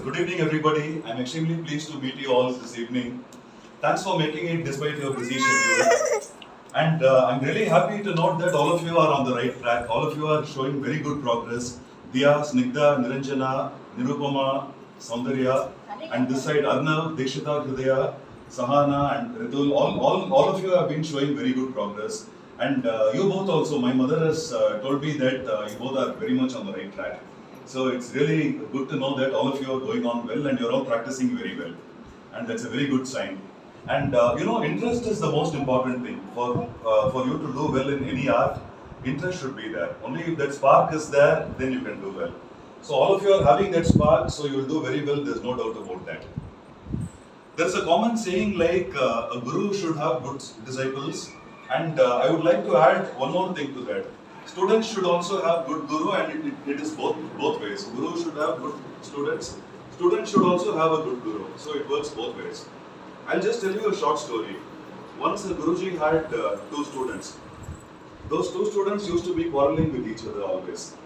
Good evening, everybody. I'm extremely pleased to meet you all this evening. Thanks for making it despite your busy schedule. And I'm really happy to note that all of you are on the right track. All of you are showing very good progress. Diya, Snigdha, Niranjana, Nirupama, Saundarya, and this side Arnav, Dekshita, Hridaya, Sahana, and Ritul. All of you have been showing very good progress. And you both also, my mother has told me that you both are very much on the right track. So it's really good to know that all of you are going on well and you're all practicing very well. And that's a very good sign. And interest is the most important thing. For you to do well in any art, interest should be there. Only if that spark is there, then you can do well. So all of you are having that spark, so you will do very well, there's no doubt about that. There's a common saying like a guru should have good disciples, and I would like to add one more thing to that. Students should also have good guru, and it is both ways. Guru should have good students. Students should also have a good guru. So it works both ways. I'll just tell you a short story. Once the Guruji had two students. Those two students used to be quarreling with each other always.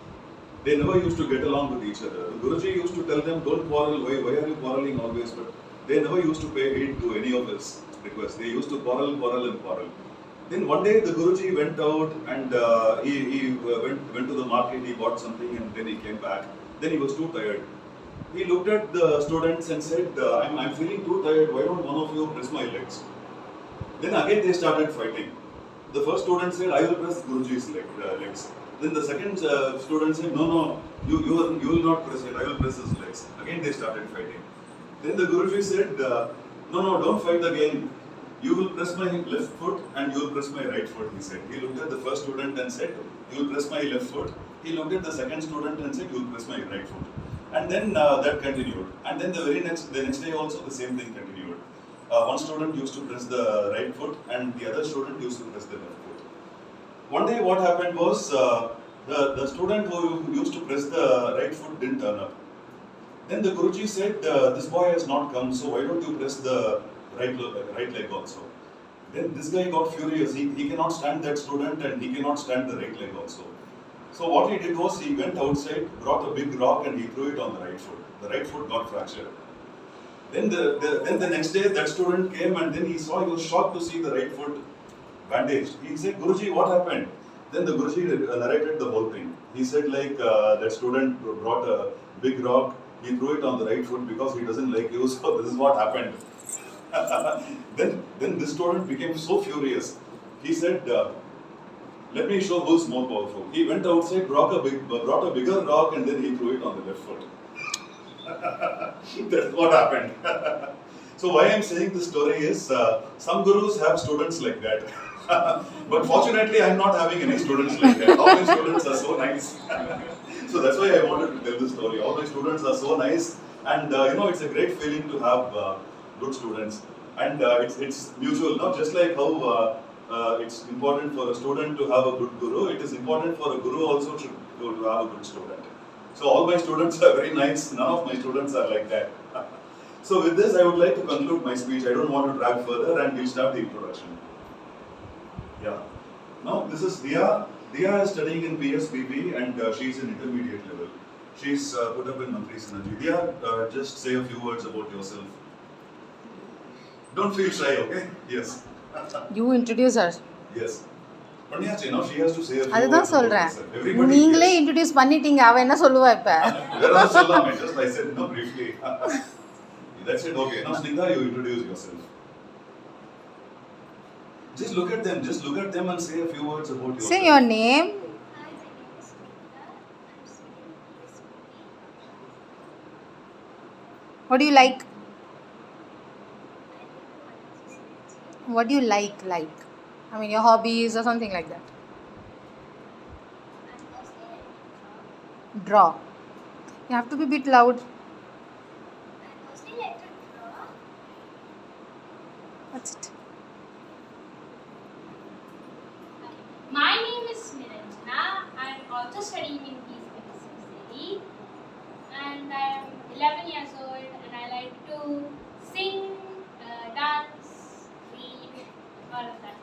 They never used to get along with each other. The Guruji used to tell them, don't quarrel, why are you quarreling always? But they never used to pay heed to any of his requests. They used to quarrel. Then one day the Guruji went out and he went to the market, he bought something and then he came back. Then he was too tired. He looked at the students and said, I'm feeling too tired, why don't one of you press my legs? Then again they started fighting. The first student said, I will press Guruji's legs. Then the second student said, no, you will not press it, I will press his legs. Again they started fighting. Then the Guruji said, no, don't fight again. You will press my left foot and you will press my right foot, he said. He looked at the first student and said, you will press my left foot. He looked at the second student and said, you will press my right foot. And then that continued. And then the next day also the same thing continued. One student used to press the right foot and the other student used to press the left foot. One day what happened was, the student who used to press the right foot didn't turn up. Then the Guruji said, this boy has not come, so why don't you press the right leg also? Then this guy got furious. He cannot stand that student and he cannot stand the right leg also. So what he did was he went outside, brought a big rock and he threw it on the right foot. The right foot got fractured. Then the next day that student came and then he was shocked to see the right foot bandaged. He said, Guruji, what happened? Then the Guruji narrated the whole thing. He said like that student brought a big rock, he threw it on the right foot because he doesn't like you, so this is what happened. Then this student became so furious. He said, let me show who's more powerful. He went outside, brought a bigger rock and then he threw it on the left foot. That's what happened. So why I'm saying this story is, some gurus have students like that. But fortunately I'm not having any students like that. All my students are so nice. So that's why I wanted to tell this story. All my students are so nice and it's a great feeling to have good students. And it's mutual, no? Just like how it's important for a student to have a good guru, it is important for a guru also to have a good student. So all my students are very nice, none of my students are like that. So with this I would like to conclude my speech. I don't want to drag further and we'll start the introduction. Yeah. Now this is Diya. Diya is studying in PSBB and she's in intermediate level. She's put up in Mantri Synergy. Diya, just say a few words about yourself. Don't feel shy, okay? Yes. You introduce her. Yes. Panniyachi, now she has to say a few அதுதான் words about சொல்றேன். herself. Everybody, நீங்களே yes. Introduce பண்ணிட்டீங்க. அவ என்ன சொல்லுவா இப்ப? Whereas Salam, I said no briefly. That's it, okay. Now Snigdha, you introduce yourself. Just look at them and say a few words about yourself. Say your name. Hi, my name is Sunita. I'm studying PSBB. What do you like? What do you like? I mean, your hobbies or something like that. I'm mostly like to Draw. You have to be a bit loud. I mostly like to draw. That's it. My name is Niranjana. I'm also studying in PSBB and I'm 11 years old and I like to sing, dance, read, all of that.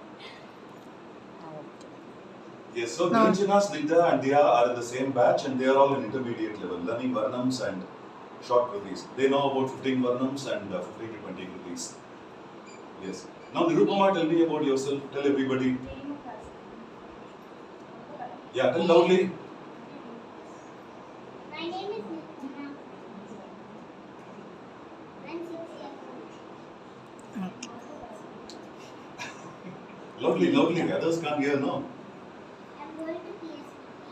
Yes, so Niranjana, Snigdha and Diya are in the same batch and they are all in intermediate level, learning Varnams and short kritis. They know about 15 varnams and 15 to 20 kritis. Yes. Now Nirupama, tell me about yourself. Tell everybody. Yeah, tell loudly. My name is Nirupama. I'm 6 years old. Loudly, loudly. Others can't hear now. I'm going to PSP.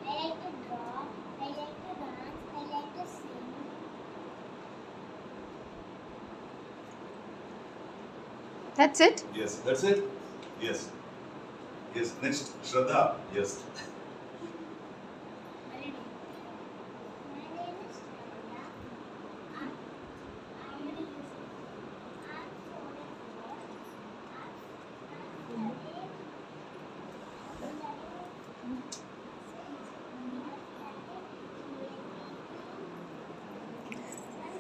I like to draw. I like to dance. I like to sing. That's it? Yes, that's it. Yes. Yes. Next, Shraddha. Yes. My name is Shreya. I'm going to use it. I'm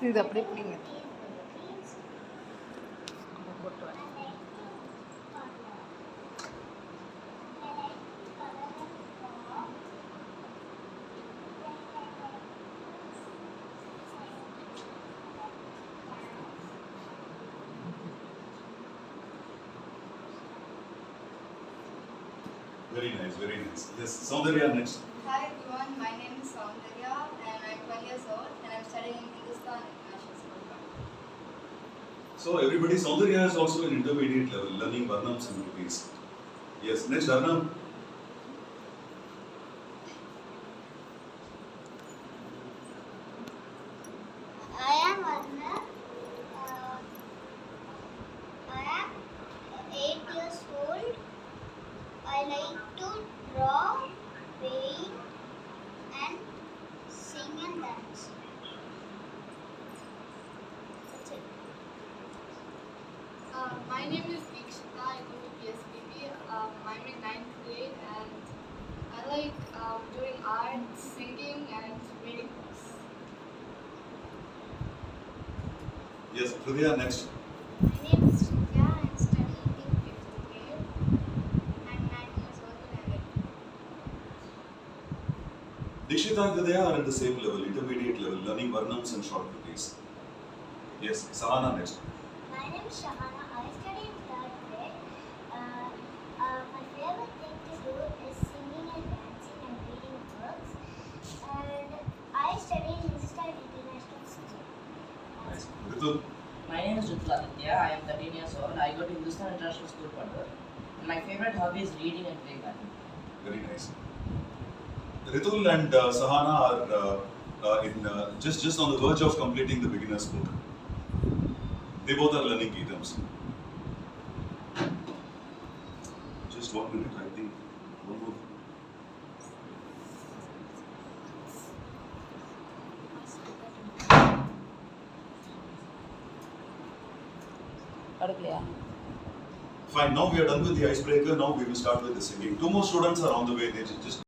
4 இது அப்படியே பிடிங்க. Very nice, very nice. Yes, Saundarya next. Hi everyone, my name is Soundarya and I'm 12 years old and I'm studying in Hindustan International School. So everybody, Saundarya is also in intermediate level, learning varnams and rupees. Yes, next Arnab. I am Arnab. I am 8 years old. I like to draw, paint, and sing and dance. That's it. My name is Deekshita, I go to PSBB. I'm in 9th grade and I like doing art, singing and reading books. Yes, Hridaya next. My name is Shreya. I'm studying in 5th grade. I'm 9 years old and I like to Dikshita and Hridaya are at the same level, intermediate level, learning varnams and short rupees. Yes, Sahana next. My name is Shahana. I study in 3rd grade. My favorite thing to do is singing and dancing and reading books. And I study in Hindustan International School. Nice. Ritul. My name is Ritul Aditya. I am 13 years old. I go to Hindustan International School, Pandur. And my favorite hobby is reading and playing badminton. Very nice. Ritul and Sahana are just on the verge of completing the beginner's book. They both are learning Geetams. Just 1 minute, I think. One more. Padukliya. Fine, now we are done with the icebreaker. Now we will start with the singing. 2 more students are on the way. They just